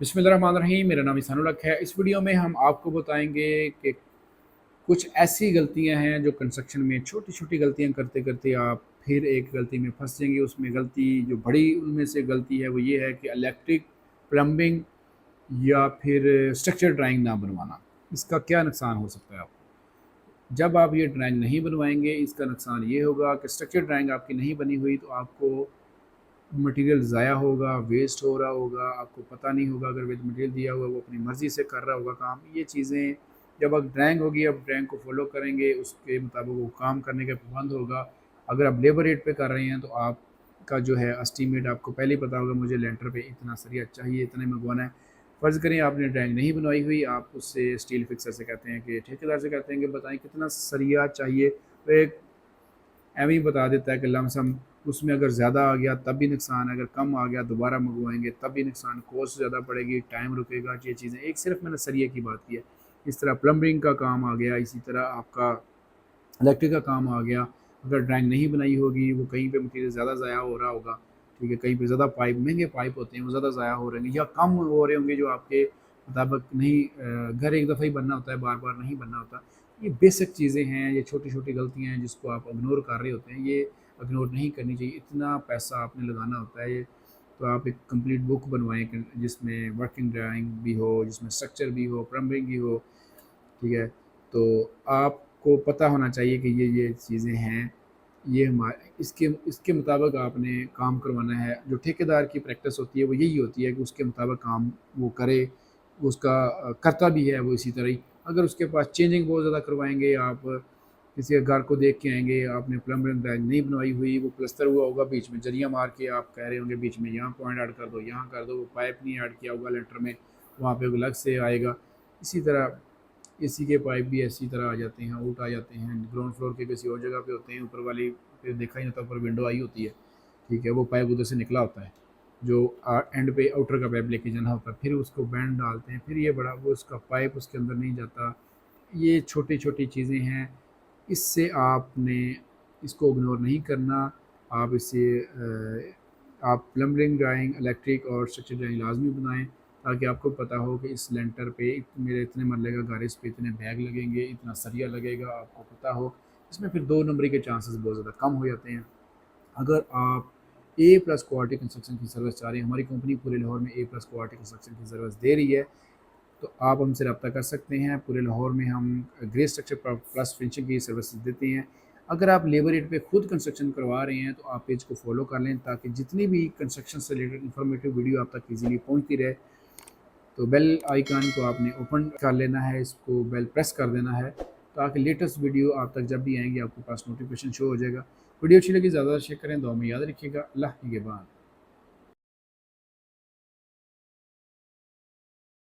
बिस्मिल्लाहिर्रहमानिर्रहीम। मेरा नाम इसानुल हक है। इस वीडियो में हम आपको बताएंगे कि कुछ ऐसी गलतियां हैं जो कंस्ट्रक्शन में छोटी छोटी गलतियां करते करते आप फिर एक गलती में फंस जाएंगे। उसमें गलती जो बड़ी उनमें से गलती है वो ये है कि इलेक्ट्रिक, प्लम्बिंग या फिर स्ट्रक्चर ड्राइंग ना बनवाना। इसका क्या नुकसान हो सकता है आपको जब आप ये ड्राइंग नहीं बनवाएंगे? इसका नुकसान ये होगा कि स्ट्रक्चर ड्राइंग आपकी नहीं बनी हुई तो आपको मटेरियल ज़ाया होगा, वेस्ट हो रहा होगा, आपको पता नहीं होगा। अगर वेस्ट मटेरियल दिया हुआ है वो अपनी मर्ज़ी से कर रहा होगा काम। ये चीज़ें जब अब ड्राइंग होगी, अब ड्राइंग को फॉलो करेंगे, उसके मुताबिक वो काम करने का पाबंद होगा। अगर आप लेबर रेट पे कर रहे हैं तो आपका जो है एस्टीमेट आपको पहले ही पता होगा, मुझे लेंटर पे इतना सरिया चाहिए, इतने मंगवाना है। फ़र्ज़ करें आपने ड्राइंग नहीं बनवाई हुई, आप उससे स्टील फिक्सर से कहते हैं कि ठेकेदार से कहते हैं कि बताएँ कितना सरिया चाहिए, तो एक एवं ही बता देता है कि लमसम। उसमें अगर ज़्यादा आ गया तब भी नुकसान है, अगर कम आ गया दोबारा मंगवाएंगे तब भी नुकसान, कॉस्ट ज़्यादा पड़ेगी, टाइम रुकेगा। ये चीज़ें एक सिर्फ मैंने सरिये की बात की है। इस तरह प्लम्बिंग का काम आ गया, इसी तरह आपका इलेक्ट्रिक का काम आ गया। अगर ड्राइंग नहीं बनाई होगी, वो कहीं पे मटीरियल ज़्यादा ज़ाया हो रहा होगा, ठीक है, कहीं पे ज़्यादा पाइप, महंगे पाइप होते हैं वो ज़्यादा ज़ाया हो रहे हैं या कम हो रहे होंगे जो आपके मुताबिक नहीं। घर एक दफ़ा ही बनना होता है, बार बार नहीं बनना होता। ये बेसिक चीज़ें हैं, ये छोटी छोटी गलतियाँ हैं जिसको आप इग्नोर कर रहे होते हैं। ये इग्नोर नहीं करनी चाहिए। इतना पैसा आपने लगाना होता है ये, तो आप एक कंप्लीट बुक बनवाएं जिसमें वर्किंग ड्राइंग भी हो, जिसमें स्ट्रक्चर भी हो, प्लम्बिंग भी हो, ठीक है। तो आपको पता होना चाहिए कि ये चीज़ें हैं, ये हमारे इसके इसके मुताबिक आपने काम करवाना है। जो ठेकेदार की प्रैक्टिस होती है वो यही होती है कि उसके मुताबिक काम वो करे, उसका करता भी है वो इसी तरह ही। अगर उसके पास चेंजिंग बहुत ज़्यादा करवाएंगे, आप किसी के घर को देख के आएंगे, आपने प्लम्बर ड्राइंग नहीं बनवाई हुई, वो प्लस्तर हुआ होगा, बीच में जरिया मार के आप कह रहे होंगे बीच में यहाँ पॉइंट ऐड कर दो, यहाँ कर दो, वो पाइप नहीं ऐड किया होगा लेंटर में, वहाँ पे अलग से आएगा। इसी तरह एसी के पाइप भी इसी तरह आ जाते हैं, आउट आ जाते हैं, ग्राउंड फ्लोर के किसी और जगह पे होते हैं, ऊपर वाली पे देखा ही नहीं होता, ऊपर विंडो आई होती है, ठीक है, वो पाइप उधर से निकला होता है जो एंड पे आउटर का पाइप लेके जाना होता है, फिर उसको बैंड डालते हैं, फिर ये बड़ा वो उसका पाइप उसके अंदर नहीं जाता। ये छोटी छोटी चीज़ें हैं, इससे आपने इसको इग्नोर नहीं करना। आप इसे आप प्लम्बिंग ड्राइंग, इलेक्ट्रिक और स्ट्रक्चर ड्राइंग लाजमी बनाएं, ताकि आपको पता हो कि इस लेंटर पे मेरे इतने मरले का घर, इस पे इतने बैग लगेंगे, इतना सरिया लगेगा, आपको पता हो। इसमें फिर 2 नंबरी के चांसेस बहुत ज़्यादा कम हो जाते हैं। अगर आप ए प्लस क्वालिटी कंस्ट्रक्शन की सर्विस चाह रहे हैं, हमारी कंपनी पूरे लाहौर में ए प्लस क्वालिटी कंस्ट्रक्शन की सर्विस दे रही है, तो आप हमसे रब्ता कर सकते हैं। पूरे लाहौर में हम ग्रे स्ट्रक्चर प्लस फिनिशिंग की सर्विस देते हैं। अगर आप लेबर रेट पे खुद कंस्ट्रक्शन करवा रहे हैं तो आप पेज को फॉलो कर लें, ताकि जितनी भी कंस्ट्रक्शन से रिलेटेड इन्फॉर्मेटिव वीडियो आप तक ईजिली पहुंचती रहे। तो बेल आइकन को आपने ओपन कर लेना है, इसको बेल प्रेस कर देना है, ताकि लेटेस्ट वीडियो आप तक जब भी आएंगी आपके पास नोटिफिकेशन शो हो जाएगा। वीडियो अच्छी लगी ज़्यादा शेयर करें, दुआ में याद रखिएगा। अल्लाह निगहबान।